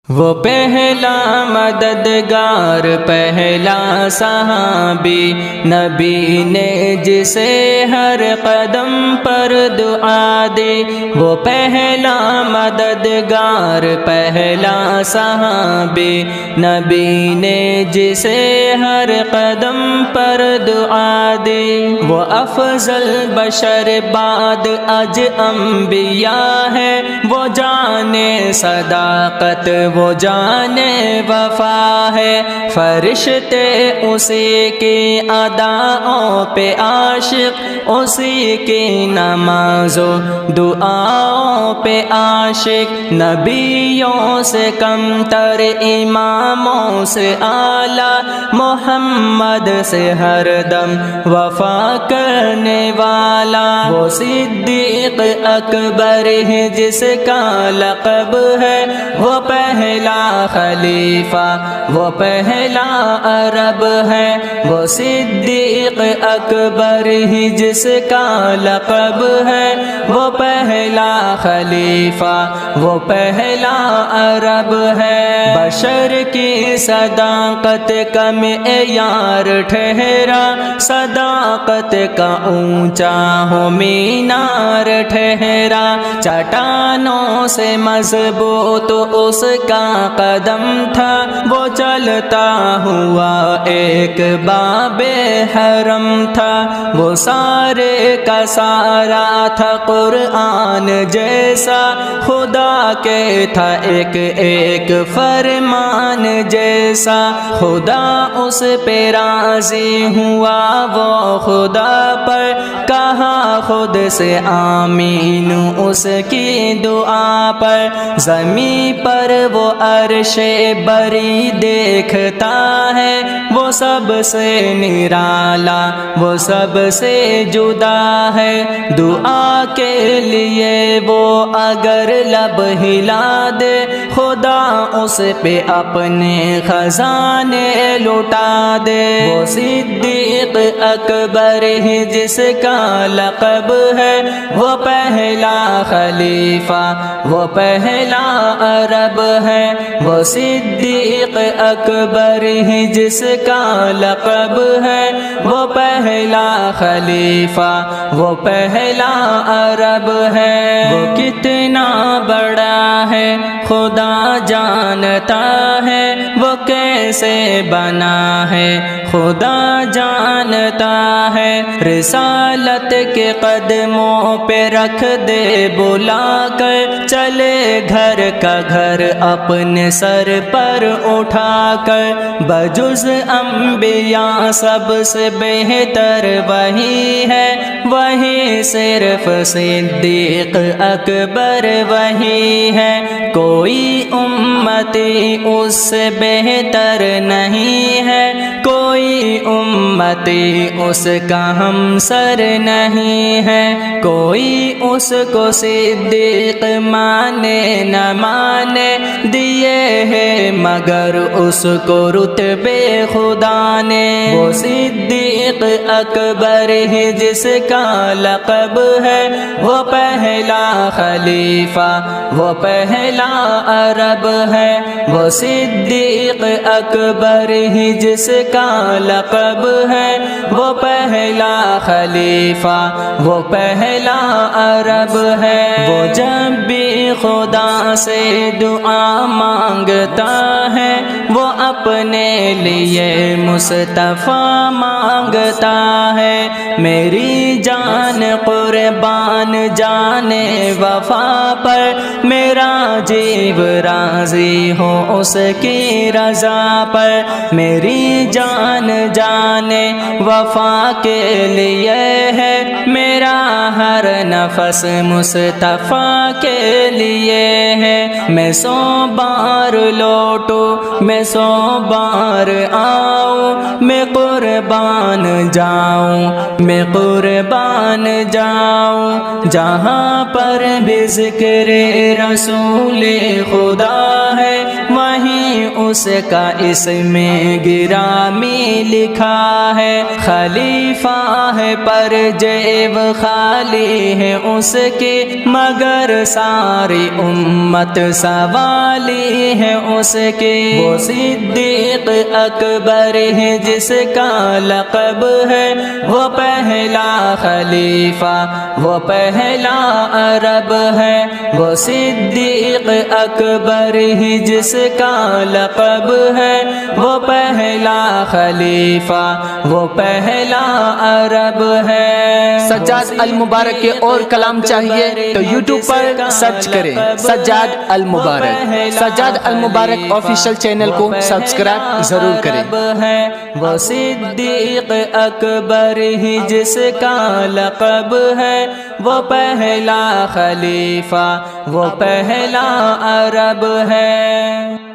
وہ پہلا مددگار پہلا صحابی نبی نے جسے ہر قدم پر دعا دی، وہ پہلا مددگار پہلا صحابی نبی نے جسے ہر قدم پر دعا دی، وہ افضل بشر بعد از انبیاء ہے، وہ جانے صداقت وہ جانے وفا ہے، فرشتے اسی کی اداؤں پہ عاشق، اسی کی نماز و دعاؤں پہ عاشق، نبیوں سے کم تر اماموں سے اعلیٰ، محمد سے ہر دم وفا کرنے والا، وہ صدیق اکبر ہے جس کا لقب ہے، وہ پہلا خلیفہ وہ پہلا عرب ہے، وہ صدیق اکبر ہی جس کا لقب ہے، وہ پہلا خلیفہ وہ پہلا عرب ہے، بشر کی صداقت کا معیار ٹھہرا، صداقت کا اونچا ہو مینار ٹھہرا، چٹانوں سے مضبوط اس کا قدم تھا، وہ چلتا ہوا ایک باب حرم تھا، وہ سارے کا سارا تھا قرآن جیسا، خدا کے تھا ایک ایک فرمان جیسا، خدا اس پہ راضی ہوا، وہ خدا پر کہا خود سے آمین اس کی دعا پر، زمین پر وہ عرش بری دیکھتا ہے، وہ سب سے نرالا وہ سب سے جدا ہے، دعا کے لیے وہ اگر لب ہلا دے، خدا اس پہ اپنے خزانے لٹا دے، وہ صدیق اکبر ہے جس کا لقب ہے، وہ پہلا خلیفہ وہ پہلا عرب ہے، وہ صدیق اکبر ہے جس کا لقب ہے، وہ پہلا خلیفہ وہ پہلا عرب ہے، وہ کتنا بڑا ہے خدا جانتا ہے، وہ کیسے بنا ہے خدا جانتا ہے، رسالت کے قدموں پہ رکھ دے بلا کر، چلے گھر کا گھر اپنے سر پر اٹھا کر، بجز انبیاء سب سے بہتر وہی ہے، وہی صرف صدیق اکبر وہی ہے، کوئی امتی اس سے بہتر نہیں ہے، کوئی امتی اس کا ہمسر نہیں ہے، کوئی اس کو صدیق مانے نہ مانے، دیے ہے مگر اس کو رتبے خدا نے، وہ صدیق اکبر ہے جس کا لقب ہے، وہ پہلا خلیفہ وہ پہلا عرب ہے، وہ صدیق اکبر ہے جس کا لقب ہے، وہ پہلا خلیفہ وہ پہلا عرب ہے، وہ جب بھی خدا سے دعا مانگتا ہے، وہ اپنے لیے مصطفیٰ مانگتا ہے، میری جان قربان جانے وفا پر، میرا جیو راضی ہو اس کی رضا پر، میری جان جانے وفا کے لیے ہے، میرا ہر نفس مصطفیٰ کے لیے ہے، میں 100 بار لوٹوں میں 100 بار آؤں، میں قربان جاؤں میں قربان جاؤں، جہاں پر بھی ذکر رسول خدا ہے، وہیں اس کا اسم گرامی لکھا ہے، خلیفہ ہے پر جیب خالی ہے اس کے، مگر ساری امت سوالی ہے اس کے۔ وہ صدیق اکبر ہے جس کا لقب ہے، وہ پہلا خلیفہ وہ پہلا عرب ہے۔ وہ صدیق اکبر ہی جس کا لقب ہے، وہ پہلا خلیفہ وہ پہلا عرب ہے۔ سجاد المبارک کے اور کلام چاہیے تو یوٹیوب پر سرچ کریں سجاد المبارک۔ سجاد المبارک آفیشیل چینل کو سبسکرائب ضرور کریں۔ وہ صدیق اکبر ہی جس کا لقب ہے، وہ پہلا خلیفہ وہ پہلا عرب ہے۔